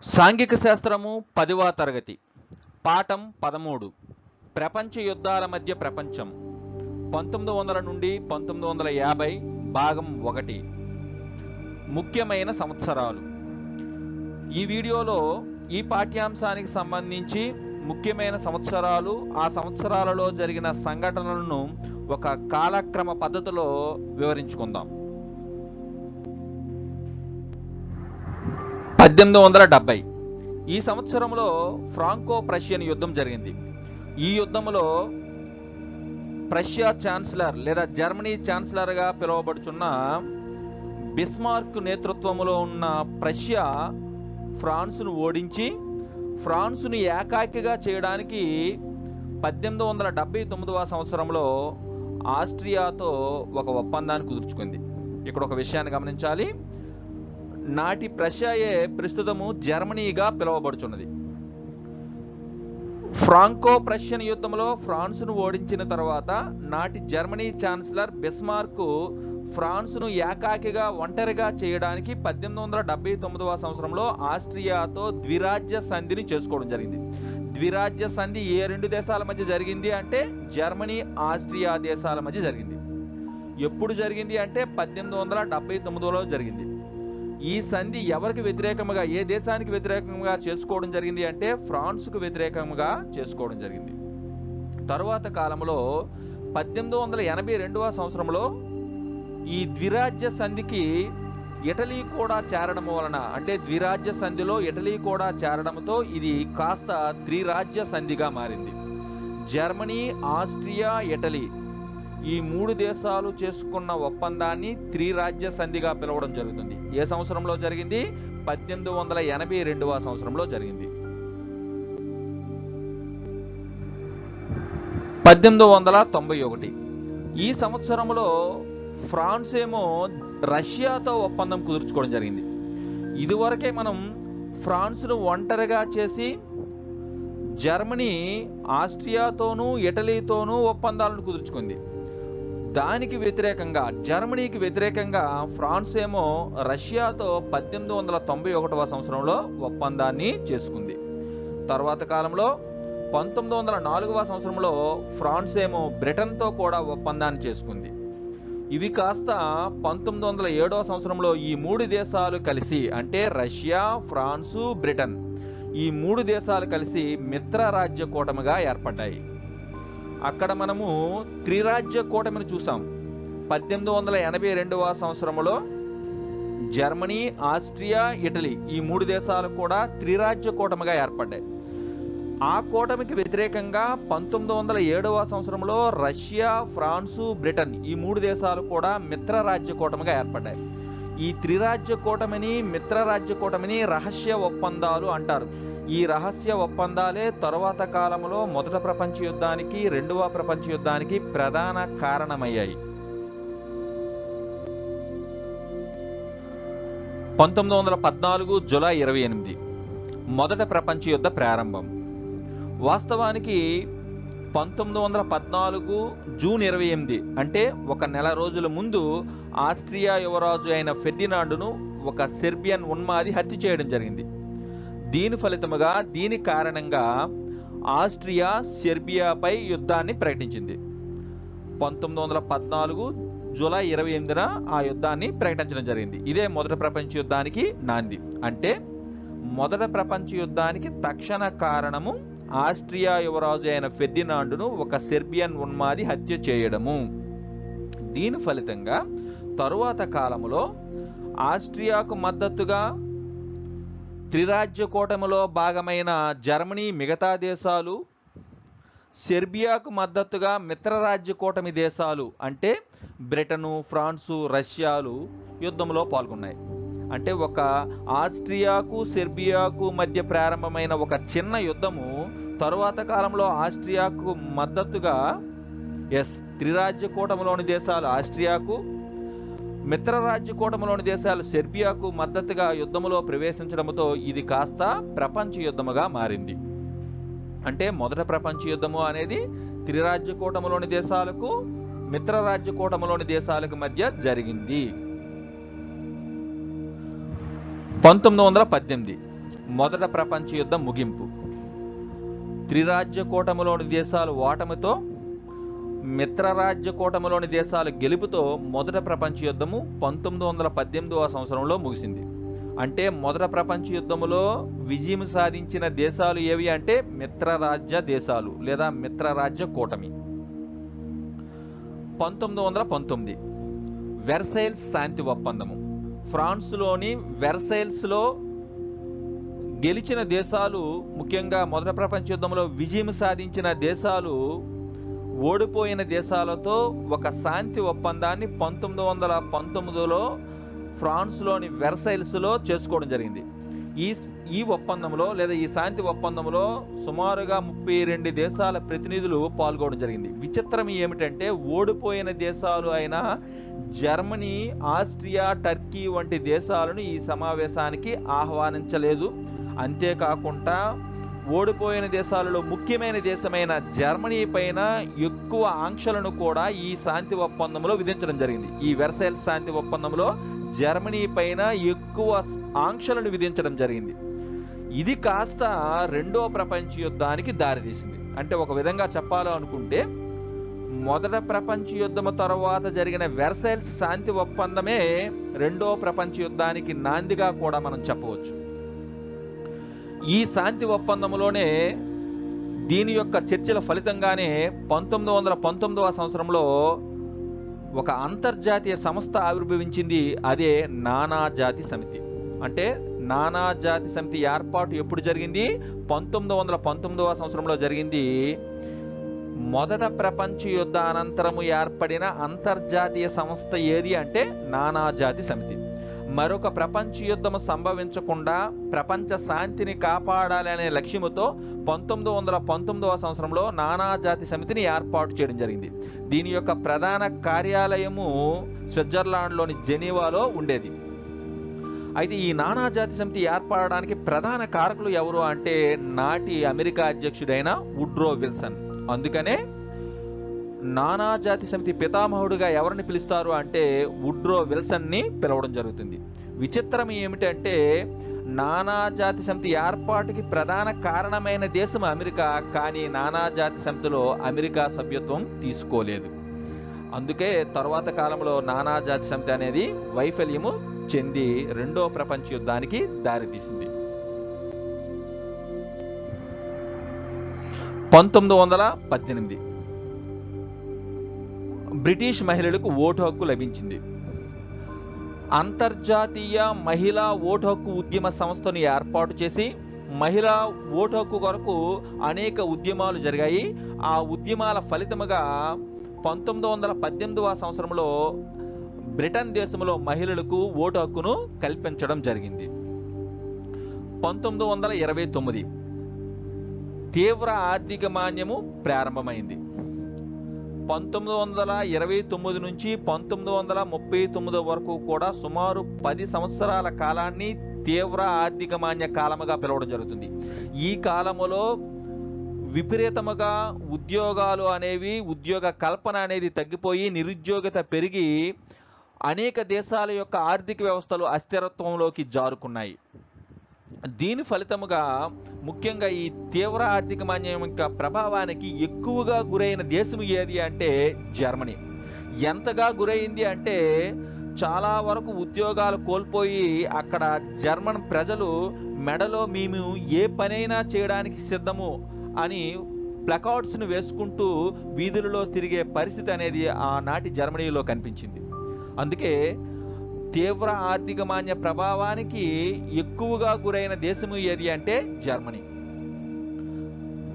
సాంఘిక శాస్త్రము 10వ తరగతి పాఠం 13 ప్రపంచ యుద్ధాల మధ్య ప్రపంచం 1900 నుండి 1950 భాగం 1 ముఖ్యమైన సంవత్సరాలు. ఈ వీడియోలో ఈ పాఠ్యాంశానికి సంబంధించి ముఖ్యమైన సంవత్సరాలు, ఆ సంవత్సరాలలో జరిగిన సంఘటనలను ఒక కాలక్రమ పద్ధతిలో వివరించుకుందాం. 1870 ఈ సంవత్సరంలో ఫ్రాంకో ప్రషియన్ యుద్ధం జరిగింది. ఈ యుద్ధంలో ప్రషియా ఛాన్సలర్ లేదా జర్మనీ ఛాన్సలర్గా పిలువబడుచున్న బిస్మార్క్ నేతృత్వంలో ఉన్న ప్రషియా ఫ్రాన్స్ను ఓడించి ఫ్రాన్స్ను ఏకాకిగా చేయడానికి 1879వ సంవత్సరంలో ఆస్ట్రియాతో ఒక ఒప్పందాన్ని కుదుర్చుకుంది. ఇక్కడ ఒక విషయాన్ని గమనించాలి. నాటి ప్రషియాయే ప్రస్తుతము జర్మనీగా పిలువబడుచున్నది. ఫ్రాంకో ప్రషియన్ యుద్ధంలో ఫ్రాన్స్ను ఓడించిన తర్వాత నాటి జర్మనీ ఛాన్సలర్ బిస్మార్క్ ఫ్రాన్స్ను ఏకాకిగా ఒంటరిగా చేయడానికి 1879వ సంవత్సరంలో ఆస్ట్రియాతో ద్విరాజ్య సంధిని చేసుకోవడం జరిగింది. ద్విరాజ్య సంధి ఏ రెండు దేశాల మధ్య జరిగింది అంటే జర్మనీ ఆస్ట్రియా దేశాల మధ్య జరిగింది. ఎప్పుడు జరిగింది అంటే 1879లో జరిగింది. ఈ సంధి ఎవరికి వ్యతిరేకంగా, ఏ దేశానికి వ్యతిరేకంగా చేసుకోవడం జరిగింది అంటే ఫ్రాన్స్కు వ్యతిరేకంగా చేసుకోవడం జరిగింది. తరువాత కాలంలో 1882వ సంవత్సరంలో ఈ ద్విరాజ్య సంధికి ఇటలీ కూడా చేరడం వలన, అంటే ద్విరాజ్య సంధిలో ఇటలీ కూడా చేరడంతో ఇది కాస్త త్రిరాజ్య సంధిగా మారింది. జర్మనీ, ఆస్ట్రియా, ఇటలీ ఈ మూడు దేశాలు చేసుకున్న ఒప్పందాన్ని త్రిరాజ్య సంధిగా పిలవడం జరుగుతుంది. ఏ సంవత్సరంలో జరిగింది? 1882వ సంవత్సరంలో జరిగింది. 1891 ఈ సంవత్సరంలో ఫ్రాన్స్ ఏమో రష్యాతో ఒప్పందం కుదుర్చుకోవడం జరిగింది. ఇదివరకే మనం ఫ్రాన్స్ను ఒంటరిగా చేసి జర్మనీ ఆస్ట్రియాతోనూ ఇటలీతోనూ ఒప్పందాలను కుదుర్చుకుంది. దానికి వ్యతిరేకంగా, జర్మనీకి వ్యతిరేకంగా ఫ్రాన్స్ ఏమో రష్యాతో 1891వ సంవత్సరంలో ఒప్పందాన్ని చేసుకుంది. తర్వాత కాలంలో 1904వ సంవత్సరంలో ఫ్రాన్స్ ఏమో బ్రిటన్తో కూడా ఒప్పందాన్ని చేసుకుంది. ఇవి కాస్త 1907వ సంవత్సరంలో ఈ మూడు దేశాలు కలిసి, అంటే రష్యా, ఫ్రాన్సు, బ్రిటన్ ఈ మూడు దేశాలు కలిసి మిత్రరాజ్య కూటమిగా ఏర్పడ్డాయి. అక్కడ మనము త్రిరాజ్య కూటమిని చూసాం. 1882వ సంవత్సరంలో జర్మనీ, ఆస్ట్రియా, ఇటలీ ఈ మూడు దేశాలు కూడా త్రిరాజ్య కూటమిగా ఏర్పడ్డాయి. ఆ కూటమికి వ్యతిరేకంగా 1907వ సంవత్సరంలో రష్యా, ఫ్రాన్సు, బ్రిటన్ ఈ మూడు దేశాలు కూడా మిత్రరాజ్య కూటమిగా ఏర్పడ్డాయి. ఈ త్రిరాజ్య కూటమిని, మిత్రరాజ్య కూటమిని రహస్య ఒప్పందాలు అంటారు. ఈ రహస్య ఒప్పందాలే తరువాత కాలంలో మొదటి ప్రపంచ యుద్ధానికి, రెండవ ప్రపంచ యుద్ధానికి ప్రధాన కారణమయ్యాయి. 1914 జూలై 28 మొదటి ప్రపంచ యుద్ధ ప్రారంభం. వాస్తవానికి 1914 జూన్ 28 అంటే ఒక నెల రోజుల ముందు ఆస్ట్రియా యువరాజు అయిన ఫెర్డినాండును ఒక సెర్బియన్ ఉన్మాది హత్య చేయడం జరిగింది. దీని ఫలితముగా, దీని కారణంగా ఆస్ట్రియా సెర్బియాపై యుద్ధాన్ని ప్రకటించింది. 1914 జూలై 28న ఆ యుద్ధాన్ని ప్రకటించడం జరిగింది. ఇదే మొదటి ప్రపంచ యుద్ధానికి నాంది. అంటే మొదటి ప్రపంచ యుద్ధానికి తక్షణ కారణము ఆస్ట్రియా యువరాజు అయిన ఫెర్డినాండును ఒక సెర్బియన్ ఉన్మాది హత్య చేయడము. దీని ఫలితంగా తరువాత కాలంలో ఆస్ట్రియాకు మద్దతుగా త్రిరాజ్య కూటమిలో భాగమైన జర్మనీ, మిగతా దేశాలు, సెర్బియాకు మద్దతుగా మిత్రరాజ్య కూటమి దేశాలు అంటే బ్రిటను, ఫ్రాన్సు, రష్యాలు యుద్ధంలో పాల్గొన్నాయి. అంటే ఒక ఆస్ట్రియాకు, సెర్బియాకు మధ్య ప్రారంభమైన ఒక చిన్న యుద్ధము తరువాత కాలంలో ఆస్ట్రియాకు మద్దతుగా త్రిరాజ్య కూటమిలోని దేశాలు ఆస్ట్రియాకు, మిత్రరాజ్య కూటమిలోని దేశాలు సెర్బియాకు మద్దతుగా యుద్ధములో ప్రవేశించడంతో ఇది కాస్త ప్రపంచ యుద్ధముగా మారింది. అంటే మొదటి ప్రపంచ యుద్ధము అనేది త్రిరాజ్య కూటమిలోని దేశాలకు, మిత్రరాజ్య కూటమిలోని దేశాలకు మధ్య జరిగింది. 1918 మొదట ప్రపంచ యుద్ధం ముగింపు. త్రిరాజ్య కూటమిలోని దేశాలు ఓటమితో, మిత్రరాజ్య కూటమిలోని దేశాలు గెలుపుతో మొదట ప్రపంచ యుద్ధము 1918వ సంవత్సరంలో ముగిసింది. అంటే మొదట ప్రపంచ యుద్ధములో విజయం సాధించిన దేశాలు ఏవి అంటే మిత్రరాజ్య దేశాలు లేదా మిత్రరాజ్య కూటమి. 1919 వెర్సైల్స్ శాంతి ఒప్పందము. ఫ్రాన్స్లోని వెర్సైల్స్లో గెలిచిన దేశాలు, ముఖ్యంగా మొదటి ప్రపంచ యుద్ధంలో విజయం సాధించిన దేశాలు ఓడిపోయిన దేశాలతో ఒక శాంతి ఒప్పందాన్ని 1919లో ఫ్రాన్స్లోని వెర్సైల్స్లో చేసుకోవడం జరిగింది. ఈ ఒప్పందంలో లేదా ఈ శాంతి ఒప్పందంలో సుమారుగా 32 దేశాల ప్రతినిధులు పాల్గొనడం జరిగింది. విచిత్రం ఏమిటంటే ఓడిపోయిన దేశాలు అయిన జర్మనీ, ఆస్ట్రియా, టర్కీ వంటి దేశాలను ఈ సమావేశానికి ఆహ్వానించలేదు. అంతేకాకుండా ఓడిపోయిన దేశాలలో ముఖ్యమైన దేశమైన జర్మనీ పైన ఎక్కువ ఆంక్షలను కూడా ఈ శాంతి ఒప్పందంలో విధించడం జరిగింది. ఈ వెర్సైల్స్ శాంతి ఒప్పందంలో జర్మనీ పైన ఎక్కువ ఆంక్షలను విధించడం జరిగింది. ఇది కాస్త రెండో ప్రపంచ యుద్ధానికి దారితీసింది. అంటే ఒక విధంగా చెప్పాలనుకుంటే మొదట ప్రపంచ యుద్ధము తర్వాత జరిగిన వెర్సైల్స్ శాంతి ఒప్పందమే రెండో ప్రపంచ యుద్ధానికి నాందిగా కూడా మనం చెప్పవచ్చు. ఈ శాంతి ఒప్పందంలోనే దీని యొక్క చర్చల ఫలితంగానే 1919వ సంవత్సరంలో ఒక అంతర్జాతీయ సంస్థ ఆవిర్భవించింది. అదే నానాజాతి సమితి. అంటే నానాజాతి సమితి ఏర్పాటు ఎప్పుడు జరిగింది? 1919వ సంవత్సరంలో జరిగింది. మొదట ప్రపంచ యుద్ధ అనంతరము ఏర్పడిన అంతర్జాతీయ సంస్థ ఏది అంటే నానాజాతి సమితి. మరొక ప్రపంచ యుద్ధము సంభవించకుండా ప్రపంచ శాంతిని కాపాడాలి అనే లక్ష్యముతో 1919వ సంవత్సరంలో నానాజాతి సమితిని ఏర్పాటు చేయడం జరిగింది. దీని యొక్క ప్రధాన కార్యాలయము స్విట్జర్లాండ్లోని జెనీవాలో ఉండేది. అయితే ఈ నానాజాతి సమితి ఏర్పడడానికి ప్రధాన కారకులు ఎవరు అంటే నాటి అమెరికా అధ్యక్షుడైన వుడ్రో విల్సన్. అందుకనే నానాజాతి సమితి పితామహుడుగా ఎవరిని పిలుస్తారు అంటే వుడ్రో విల్సన్ని పిలవడం జరుగుతుంది. విచిత్రం ఏమిటంటే నానాజాతి సమితి ఏర్పాటుకి ప్రధాన కారణమైన దేశం అమెరికా, కానీ నానాజాతి సమితిలో అమెరికా సభ్యత్వం తీసుకోలేదు. అందుకే తర్వాత కాలంలో నానాజాతి సమితి అనేది వైఫల్యము చెంది రెండో ప్రపంచ యుద్ధానికి దారితీసింది. 1918 బ్రిటిష్ మహిళలకు ఓటు హక్కు లభించింది. అంతర్జాతీయ మహిళా ఓటు హక్కు ఉద్యమ సంస్థను ఏర్పాటు చేసి మహిళా ఓటు హక్కు కొరకు అనేక ఉద్యమాలు జరిగాయి. ఆ ఉద్యమాల ఫలితముగా 1918వ సంవత్సరంలో బ్రిటన్ దేశంలో మహిళలకు ఓటు హక్కును కల్పించడం జరిగింది. 1929 తీవ్ర ఆర్థిక మాంద్యము ప్రారంభమైంది. 1929 నుంచి 1939 వరకు కూడా సుమారు 10 సంవత్సరాల కాలాన్ని తీవ్ర ఆర్థిక మాంద్య కాలముగా పిలవడం జరుగుతుంది. ఈ కాలములో విపరీతముగా ఉద్యోగాలు అనేవి, ఉద్యోగ కల్పన అనేది తగ్గిపోయి నిరుద్యోగత పెరిగి అనేక దేశాల యొక్క ఆర్థిక వ్యవస్థలు అస్థిరత్వంలోకి జారుకున్నాయి. దీని ఫలితముగా ముఖ్యంగా ఈ తీవ్ర ఆర్థిక మాంద్యం యొక్క ప్రభావానికి ఎక్కువగా గురైన దేశం ఏది అంటే జర్మనీ. ఎంతగా గురైంది అంటే చాలా వరకు ఉద్యోగాలు కోల్పోయి అక్కడ జర్మన్ ప్రజలు మెడలో మేము ఏ పనైనా చేయడానికి సిద్ధము అని ప్లకార్డ్స్ను వేసుకుంటూ వీధులలో తిరిగే పరిస్థితి అనేది ఆనాటి జర్మనీలో కనిపించింది. అందుకే తీవ్ర ఆర్థిక మాంద్య ప్రభావానికి ఎక్కువగా గురైన దేశము ఏది అంటే జర్మనీ.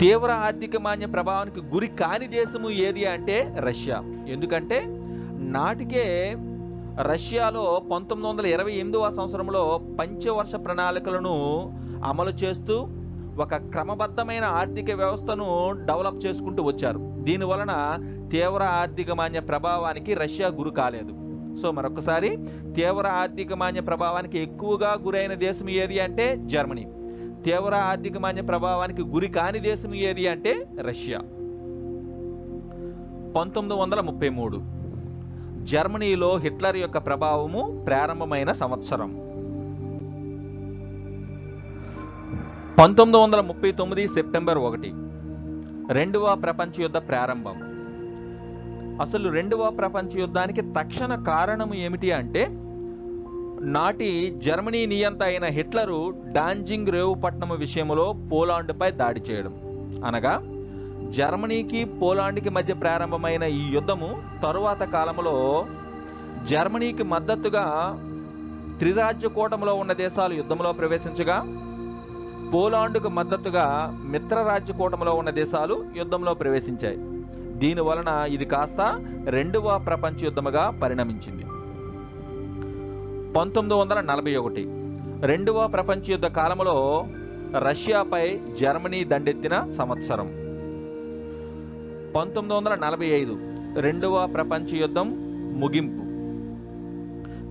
తీవ్ర ఆర్థిక మాంద్య ప్రభావానికి గురి కాని దేశము ఏది అంటే రష్యా. ఎందుకంటే నాటికే రష్యాలో 1928వ సంవత్సరంలో పంచవర్ష ప్రణాళికలను అమలు చేస్తూ ఒక క్రమబద్ధమైన ఆర్థిక వ్యవస్థను డెవలప్ చేసుకుంటూ వచ్చారు. దీనివలన తీవ్ర ఆర్థిక మాంద్య ప్రభావానికి రష్యా గురి కాలేదు. సో మరొకసారి తీవ్ర ఆర్థిక మాంద్య ప్రభావానికి ఎక్కువగా గురైన దేశం ఏది అంటే జర్మనీ. తీవ్ర ఆర్థిక మాంద్య ప్రభావానికి గురి కాని దేశం ఏది అంటే రష్యా. 1933 జర్మనీలో హిట్లర్ యొక్క ప్రభావము ప్రారంభమైన సంవత్సరం. 1939 సెప్టెంబర్ 1 రెండవ ప్రపంచ యుద్ధ ప్రారంభం. అసలు రెండవ ప్రపంచ యుద్ధానికి తక్షణ కారణం ఏమిటి అంటే, నాటి జర్మనీ నియంత అయిన హిట్లరు డాంజింగ్ రేవు పట్టణం విషయంలో పోలాండ్పై దాడి చేయడం. అనగా జర్మనీకి పోలాండ్కి మధ్య ప్రారంభమైన ఈ యుద్ధము తరువాత కాలంలో జర్మనీకి మద్దతుగా త్రిరాజ్య కూటమిలో ఉన్న దేశాలు యుద్ధంలో ప్రవేశించగా, పోలాండ్కు మద్దతుగా మిత్రరాజ్య కూటమిలో ఉన్న దేశాలు యుద్ధంలో ప్రవేశించాయి. దీని వలన ఇది కాస్త రెండవ ప్రపంచ యుద్ధముగా పరిణమించింది. 1941 రెండవ ప్రపంచ యుద్ధ కాలంలో రష్యాపై జర్మనీ దండెత్తిన సంవత్సరం. 1945 రెండవ ప్రపంచ యుద్ధం ముగింపు.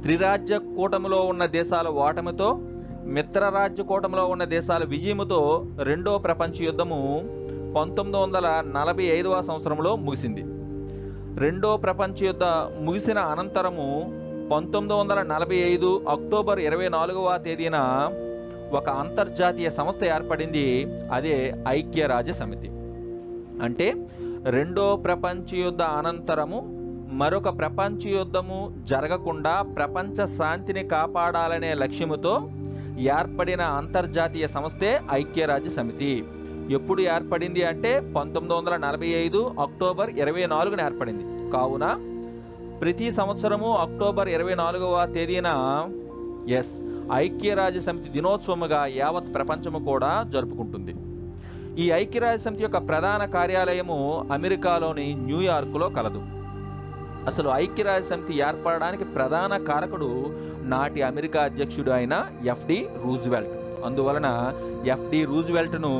త్రిరాజ్య కూటమిలో ఉన్న దేశాల ఓటమితో మిత్రరాజ్య కూటమిలో ఉన్న దేశాల విజయముతో రెండో ప్రపంచ యుద్ధము 1945వ సంవత్సరంలో ముగిసింది. రెండో ప్రపంచ యుద్ధ ముగిసిన అనంతరము 1945 అక్టోబర్ 24వ తేదీన ఒక అంతర్జాతీయ సంస్థ ఏర్పడింది. అదే ఐక్యరాజ్య సమితి. అంటే రెండో ప్రపంచ యుద్ధ అనంతరము మరొక ప్రపంచ యుద్ధము జరగకుండా ప్రపంచ శాంతిని కాపాడాలనే లక్ష్యముతో ఏర్పడిన అంతర్జాతీయ సంస్థే ఐక్యరాజ్య సమితి. ఎప్పుడు ఏర్పడింది అంటే 1945 అక్టోబర్ 24న ఏర్పడింది. కావున ప్రతి సంవత్సరము అక్టోబర్ 24వ తేదీన ఐక్యరాజ్య సమితి దినోత్సవముగా యావత్ ప్రపంచము కూడా జరుపుకుంటుంది. ఈ ఐక్యరాజ్య సమితి యొక్క ప్రధాన కార్యాలయము అమెరికాలోని న్యూయార్క్లో కలదు. అసలు ఐక్యరాజ్య సమితి ఏర్పడడానికి ప్రధాన కారకుడు నాటి అమెరికా అధ్యక్షుడు అయిన ఎఫ్డి రూజ్వెల్ట్. అందువలన ఎఫ్డి రూజ్వెల్ట్ను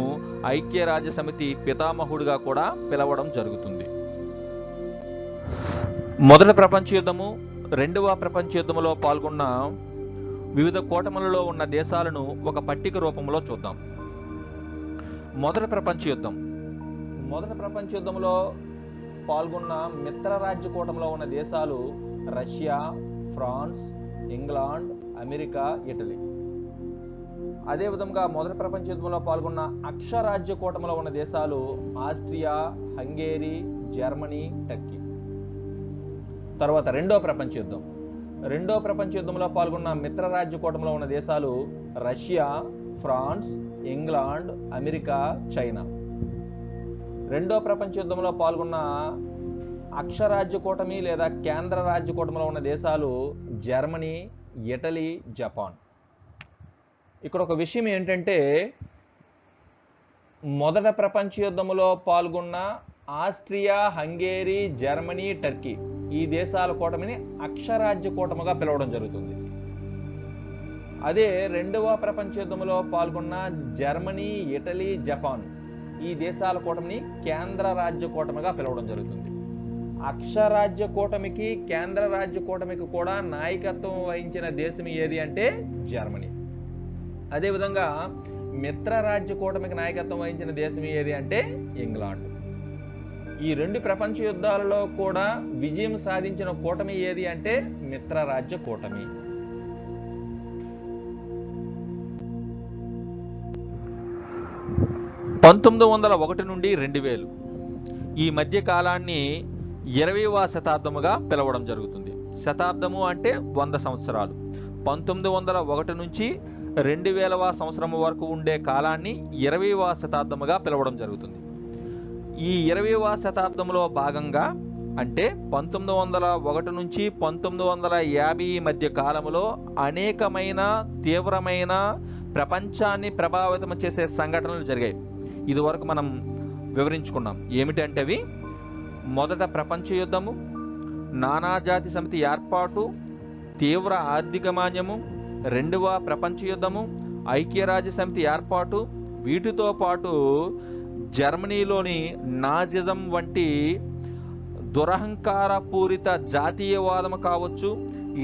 ఐక్యరాజ్య సమితి పితామహుడిగా కూడా పిలవడం జరుగుతుంది. మొదటి ప్రపంచ యుద్ధము, రెండవ ప్రపంచ యుద్ధములో పాల్గొన్న వివిధ కూటములలో ఉన్న దేశాలను ఒక పట్టిక రూపంలో చూద్దాం. మొదటి ప్రపంచ యుద్ధంలో పాల్గొన్న మిత్రరాజ్య కూటమిలో ఉన్న దేశాలు Russia, France, England, America, Italy. అదేవిధంగా మొదటి ప్రపంచ యుద్ధంలో పాల్గొన్న అక్షరాజ్య కూటమిలో ఉన్న దేశాలు ఆస్ట్రియా, హంగేరీ, జర్మనీ, టర్కీ. తర్వాత రెండో ప్రపంచ యుద్ధంలో పాల్గొన్న మిత్రరాజ్య కూటమిలో ఉన్న దేశాలు Russia, France, England, America, China. రెండో ప్రపంచ యుద్ధంలో పాల్గొన్న అక్షరాజ్య కూటమి లేదా కేంద్ర రాజ్య కూటమిలో ఉన్న దేశాలు జర్మనీ, ఇటలీ, జపాన్. ఇక్కడ ఒక విషయం ఏంటంటే, మొదటి ప్రపంచ యుద్ధంలో పాల్గొన్న ఆస్ట్రియా, హంగేరీ, జర్మనీ, టర్కీ ఈ దేశాల కూటమిని అక్షరాజ్య కూటమిగా పిలవడం జరుగుతుంది. అదే రెండవ ప్రపంచ యుద్ధంలో పాల్గొన్న జర్మనీ, ఇటలీ, జపాన్ ఈ దేశాల కూటమిని కేంద్ర రాజ్య కూటమిగా పిలవడం జరుగుతుంది. అక్షరాజ్య కూటమికి, కేంద్ర రాజ్య కూటమికి కూడా నాయకత్వం వహించిన దేశం ఏది అంటే జర్మనీ. అదేవిధంగా మిత్రరాజ్య కూటమికి నాయకత్వం వహించిన దేశం ఏది అంటే ఇంగ్లాండ్. ఈ రెండు ప్రపంచ యుద్ధాలలో కూడా విజయం సాధించిన కూటమి ఏది అంటే మిత్రరాజ్య కూటమి. (1901 నుండి 2000) ఈ మధ్య కాలాన్ని 20వ శతాబ్దముగా పిలవడం జరుగుతుంది. శతాబ్దము అంటే 100 సంవత్సరాలు. 1901 నుంచి 2000వ సంవత్సరం వరకు ఉండే కాలాన్ని 20వ శతాబ్దముగా పిలవడం జరుగుతుంది. ఈ 20వ శతాబ్దంలో భాగంగా అంటే 1901 నుంచి 1950 మధ్య కాలంలో అనేకమైన తీవ్రమైన ప్రపంచాన్ని ప్రభావితం చేసే సంఘటనలు జరిగాయి. ఇదివరకు మనం వివరించుకున్నాం. ఏమిటంటే అవి మొదట ప్రపంచ యుద్ధము, నానాజాతి సమితి ఏర్పాటు, తీవ్ర ఆర్థిక మాన్యము, రెండవ ప్రపంచ యుద్ధము, ఐక్యరాజ్య సమితి ఏర్పాటు, వీటితో పాటు జర్మనీలోని నాజిజం వంటి దురహంకార పూరిత జాతీయవాదము కావచ్చు,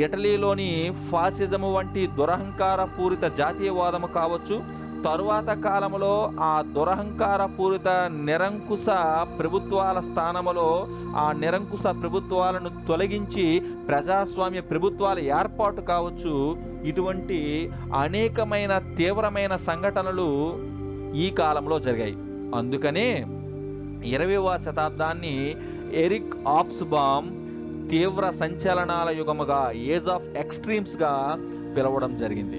ఇటలీలోని ఫాసిజము వంటి దురహంకార పూరిత జాతీయవాదము కావచ్చు. తరువాత కాలంలో ఆ దురహంకార పూరిత నిరంకుశ ప్రభుత్వాల స్థానంలో ఆ నిరంకుశ ప్రభుత్వాలను తొలగించి ప్రజాస్వామ్య ప్రభుత్వాల ఏర్పాటు కావచ్చు. ఇటువంటి అనేకమైన తీవ్రమైన సంఘటనలు ఈ కాలంలో జరిగాయి. అందుకనే 20వ శతాబ్దాన్ని ఎరిక్ ఆప్స్బామ్ తీవ్ర సంచలనాల యుగముగా, ఏజ్ ఆఫ్ ఎక్స్ట్రీమ్స్ గా పిలవడం జరిగింది.